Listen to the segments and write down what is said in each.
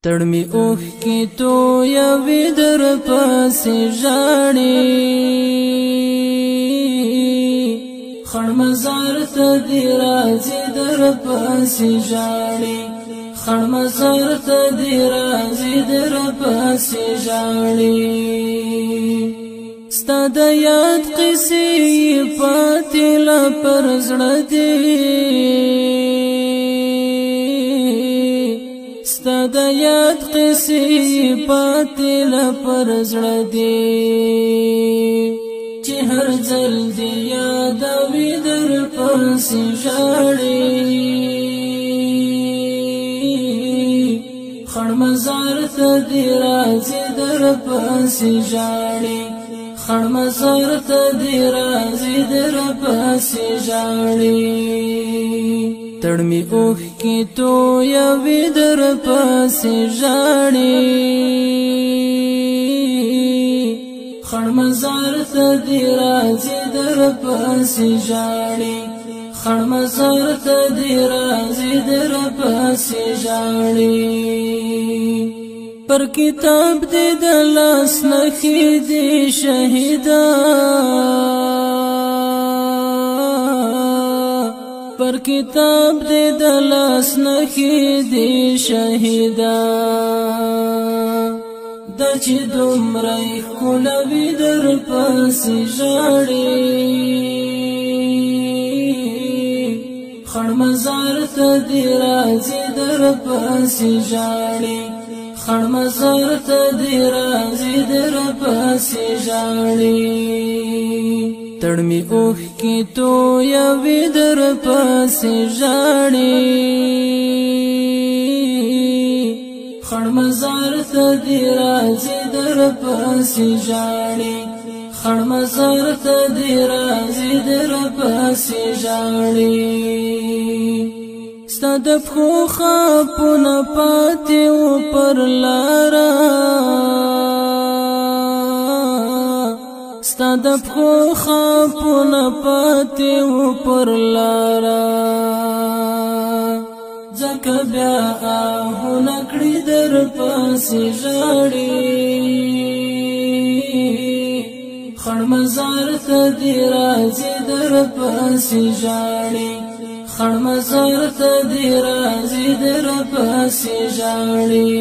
تړمی اوخ کی تو یوی در پسی ژاړي خړ مزار ته دی راځي در پسی ژاړي خړ مزار ته دی راځي در پسی ژاړي ستا د یاد قصې پاتې لا پر زړه دی ستا د یاد قصې پاتې لا پر زړه دی چې هر ځل دی یادوي در پسې ژاړي خړ مزار ته دی راځي در پسې ژاړي خړ مزار ته دی راځي در پسې ژاړي تړمی اوخ کی تو یوی در پسی ژاړي خړ مزار ته دی راځي در پسی ژاړي خړ مزار ته دی راځي در پسی ژاړي پر کتاب دی د لاس نخې دی شهیدا پر کتاب دې د لاس نخې دې شهیدا د چې دومره ښکلوي در پسې ژاړي خړ مزار ته دې راځي در پسې ژاړي خړ مزار ته دې راځي در پسې ژاړي تړمی اوخ کی تو یوی در پسې ژاړي خړ مزار ته دی راځي در پسې ژاړي خړ مزار ته دی راځي در پسې ژاړي ستا د پښو خاپونه پاتې و پر لاره ستا د پښو خاپونه پاتې و پر لاره ځکه بیا آهونه کړي در پسې ژاړي خړ مزار ته دی راځي در پسې ژاړي خړ مزار ته دی راځي در پسې ژاړي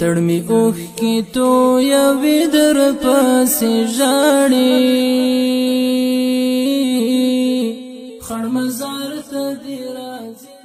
تړمی اوخ کی تو یوی در پسې ژاړي خړ مزار ته دی راځي